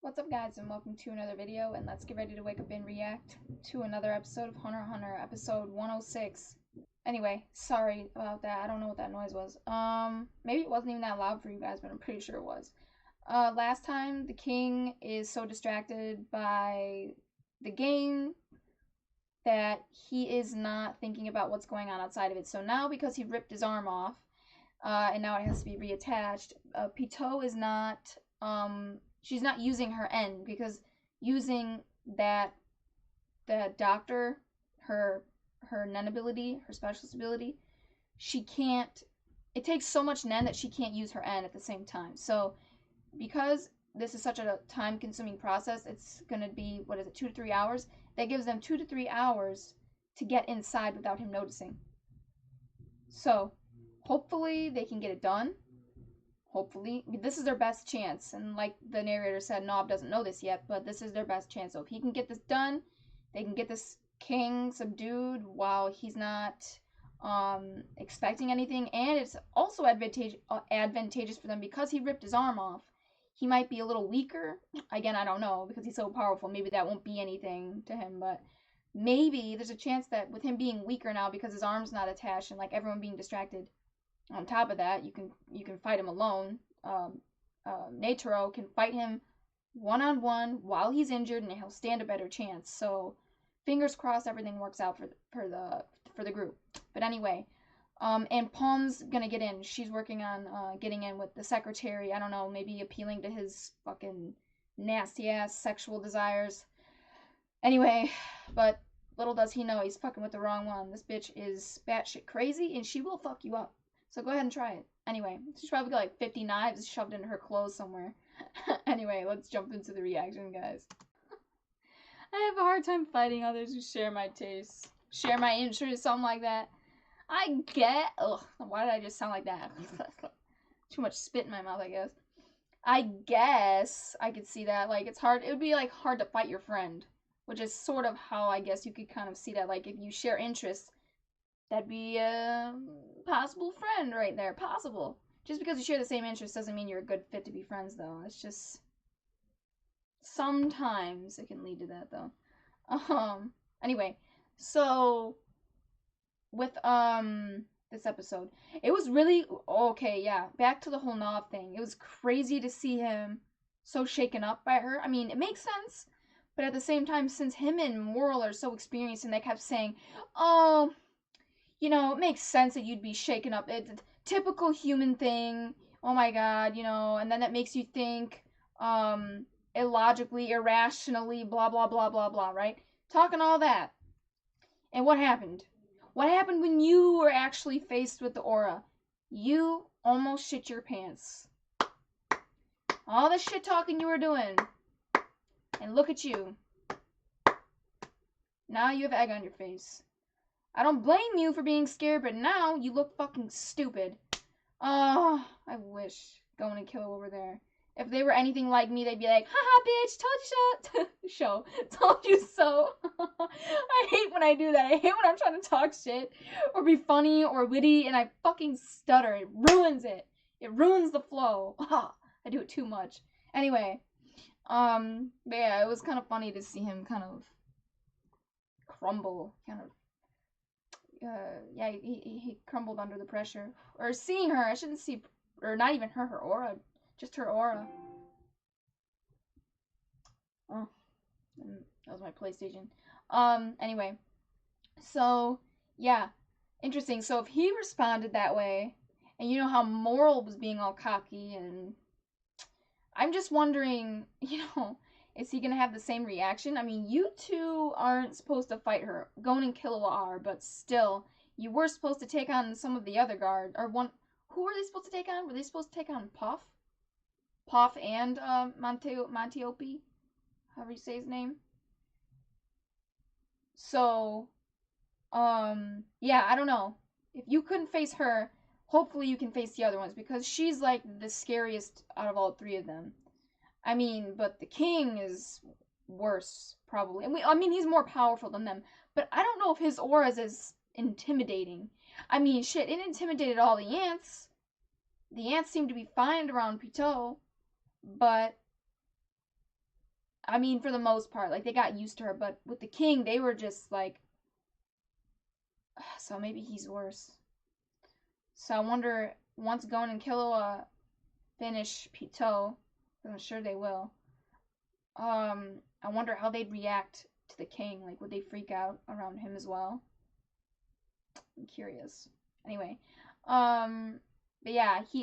What's up, guys, and welcome to another video, and let's get ready to wake up and react to another episode of Hunter x Hunter, episode 106. Anyway, sorry about that. I don't know what that noise was. Maybe it wasn't even that loud for you guys, but I'm pretty sure it was. Last time, the king is so distracted by the game that he is not thinking about what's going on outside of it. So now, because he ripped his arm off, and now it has to be reattached, Pitou is not, she's not using her end, because using that doctor, her nen ability, her specialist ability, she can't, it takes so much nen that she can't use her end at the same time. So because this is such a time consuming process, it's going to be, what is it, 2 to 3 hours. That gives them 2 to 3 hours to get inside without him noticing. So hopefully they can get it done. Hopefully, this is their best chance, and like the narrator said, Nob doesn't know this yet, but this is their best chance. So if he can get this done, they can get this king subdued while he's not expecting anything, and it's also advantageous for them because he ripped his arm off. He might be a little weaker. Again, I don't know, because he's so powerful. Maybe that won't be anything to him, but maybe there's a chance that with him being weaker now because his arm's not attached and like everyone being distracted, on top of that, you can fight him alone. Netero can fight him one-on-one while he's injured, and he'll stand a better chance. So, fingers crossed, everything works out for the group. But anyway, and Palm's gonna get in. She's working on getting in with the secretary. I don't know, maybe appealing to his fucking nasty ass sexual desires. Anyway, but little does he know he's fucking with the wrong one. This bitch is batshit crazy, and she will fuck you up. So go ahead and try it. Anyway, she's probably got like 50 knives shoved into her clothes somewhere. Anyway, let's jump into the reaction, guys. I have a hard time fighting others who share my tastes, share my interests, something like that. I get. Ugh, why did I just sound like that? Too much spit in my mouth, I guess. I guess I could see that. Like, it's hard. It would be like hard to fight your friend, which is sort of how I guess you could kind of see that. Like, if you share interests, that'd be a possible friend right there. Possible. Just because you share the same interests doesn't mean you're a good fit to be friends, though. It's just sometimes it can lead to that, though. Anyway, so with this episode, it was really okay. Yeah, back to the whole Nob thing. It was crazy to see him so shaken up by her. I mean, it makes sense, but at the same time, since him and Moral are so experienced, and they kept saying, "Oh, you know, it makes sense that you'd be shaken up. It's a typical human thing. Oh my god, you know," and then that makes you think illogically, irrationally, blah blah blah blah blah, right? Talking all that. And what happened? What happened when you were actually faced with the aura? You almost shit your pants. All the shit talking you were doing. And look at you. Now you have egg on your face. I don't blame you for being scared, but now you look fucking stupid. Oh, I wish. Going and kill over there. If they were anything like me, they'd be like, haha, bitch, told you so. Told you so. I hate when I do that. I hate when I'm trying to talk shit or be funny or witty and I fucking stutter. It ruins it. It ruins the flow. I do it too much. Anyway, but yeah, it was kind of funny to see him kind of crumble, kind of yeah, he crumbled under the pressure. Or seeing her, I shouldn't see, or not even her aura, just her aura. Oh, that was my PlayStation. Anyway, so yeah, interesting. So if he responded that way, and you know how Moral was being all cocky, and I'm just wondering, you know, is he gonna have the same reaction? I mean, you two aren't supposed to fight her. Gon and Killua are, but still, you were supposed to take on some of the other guard, or one. Who were they supposed to take on? Were they supposed to take on Puff? Puff and Montiope, however you say his name. So, yeah, I don't know. If you couldn't face her, hopefully you can face the other ones because she's like the scariest out of all three of them. I mean, but the king is worse, probably. And I mean, he's more powerful than them. But I don't know if his aura is as intimidating. I mean, shit, it intimidated all the ants. The ants seem to be fine around Pitou. But I mean, for the most part, like, they got used to her, but with the king, they were just, like, so maybe he's worse. So I wonder, once Gon and Killua finish Pitou, I'm sure they will, I wonder how they'd react to the king. Like, would they freak out around him as well? I'm curious. Anyway, but yeah, he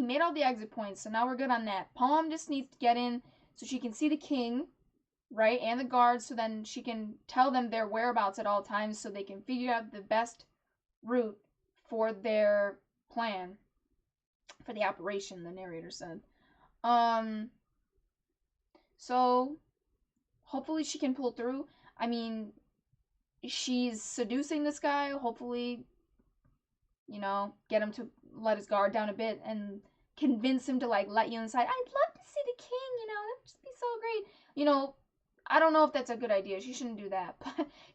made all the exit points, so now we're good on that. Palm just needs to get in so she can see the king, right, and the guards, so then she can tell them their whereabouts at all times so they can figure out the best route for their plan, for the operation, the narrator said. So hopefully she can pull through. I mean, she's seducing this guy. Hopefully, get him to let his guard down a bit and convince him to, like, let you inside. I'd love to see the king, that'd just be so great. I don't know if that's a good idea. She shouldn't do that.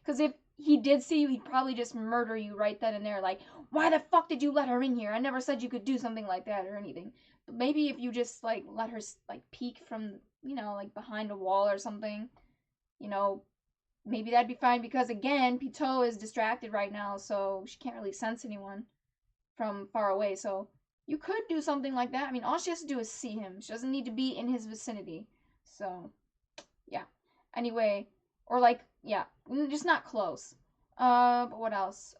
Because if he did see you, he'd probably just murder you right then and there. Like, why the fuck did you let her in here? I never said you could do something like that or anything. But maybe if you just, like, let her, like, peek from, like, behind a wall or something, maybe that'd be fine. Because, again, Pitou is distracted right now, so she can't really sense anyone from far away. So you could do something like that. I mean, all she has to do is see him. She doesn't need to be in his vicinity. So, yeah. Anyway, or, like, yeah, just not close. But what else?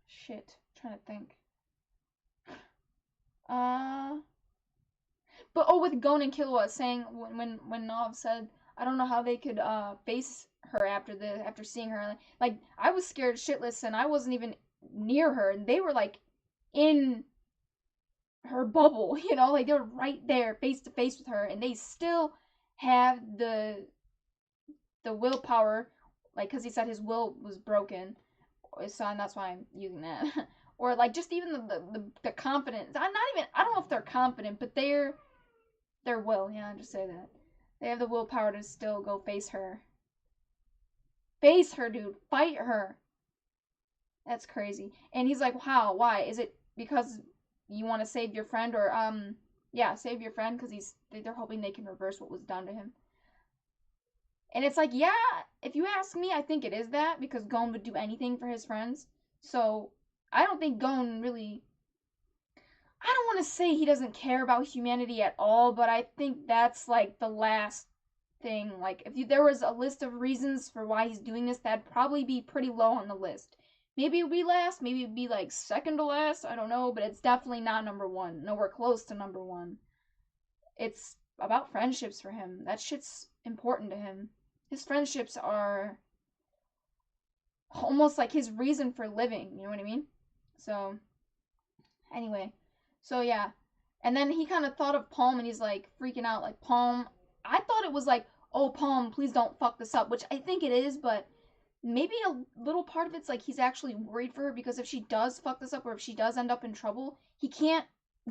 Shit. I'm trying to think. But with Gon and Killua saying when Nov said, I don't know how they could face her after seeing her. Like, I was scared shitless and I wasn't even near her, and they were, like, in her bubble, like, they're right there face to face with her, and they still have the willpower, like, because he said his will was broken, so that's why I'm using that. Or, like, just even the confidence. I don't know if they're confident, but their will, yeah, just say that. They have the willpower to still go face her. Face her, dude. Fight her. That's crazy. And he's like, how? Why? Is it because you want to save your friend? Or, yeah, save your friend, because they're hoping they can reverse what was done to him. And it's like, yeah, if you ask me, I think it is that, because Gon would do anything for his friends. So, I don't think Gon really... I don't want to say he doesn't care about humanity at all, but I think that's, like, the last thing. Like, if there was a list of reasons for why he's doing this, that'd probably be pretty low on the list. Maybe it would be last, maybe it would be, like, second to last, I don't know, but it's definitely not number one. Nowhere close to number one. It's about friendships for him. That shit's important to him. His friendships are almost like his reason for living, you know what I mean? So, anyway. So, yeah. And then he kind of thought of Palm, and he's, like, freaking out, like, Palm. I thought it was like, oh, Palm, please don't fuck this up, which I think it is, but maybe a little part of it's like he's actually worried for her, because if she does fuck this up, or if she does end up in trouble, he can't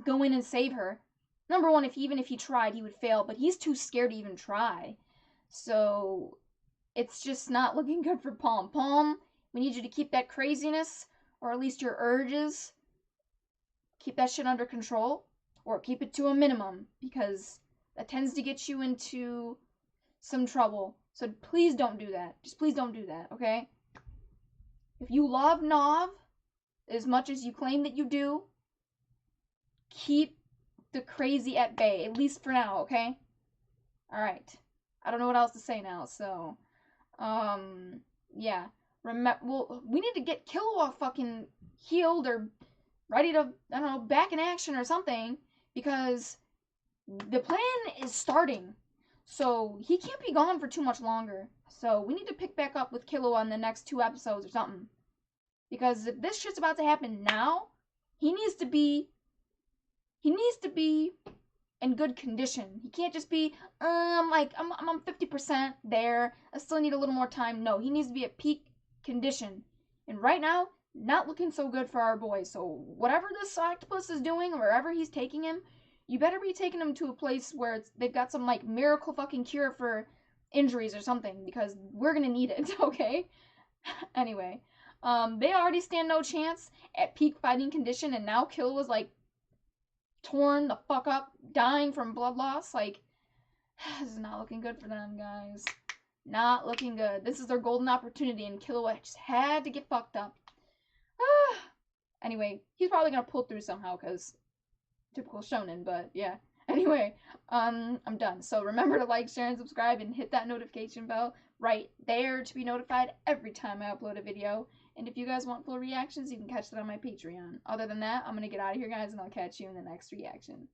go in and save her. Number one, even if he tried, he would fail, but he's too scared to even try. So, it's just not looking good for Palm. Palm, we need you to keep that craziness, or at least your urges. Keep that shit under control, or keep it to a minimum, because that tends to get you into some trouble. So please don't do that. Just please don't do that, okay? If you love Nov as much as you claim that you do, keep the crazy at bay, at least for now, okay? Alright. I don't know what else to say now, so, yeah. Well, we need to get Killua fucking healed, or ready to, I don't know, back in action or something, because the plan is starting. So, he can't be gone for too much longer. So, we need to pick back up with Killua in the next 2 episodes or something. Because if this shit's about to happen now, he needs to be in good condition. He can't just be, like, I'm on 50% there. I still need a little more time. No, he needs to be at peak condition. And right now, not looking so good for our boy. So, whatever this octopus is doing, wherever he's taking him, you better be taking him to a place where they've got some, like, miracle fucking cure for injuries or something, because we're gonna need it, okay? Anyway, they already stand no chance at peak fighting condition, and now Kill was, like, torn the fuck up, dying from blood loss. Like, this is not looking good for them, guys. Not looking good. This is their golden opportunity, and Killua just had to get fucked up. Anyway, he's probably gonna pull through somehow, because typical shonen, but yeah. Anyway, I'm done. So remember to like, share, and subscribe, and hit that notification bell right there to be notified every time I upload a video. And if you guys want full reactions, you can catch that on my Patreon. Other than that, I'm gonna get out of here, guys, and I'll catch you in the next reaction.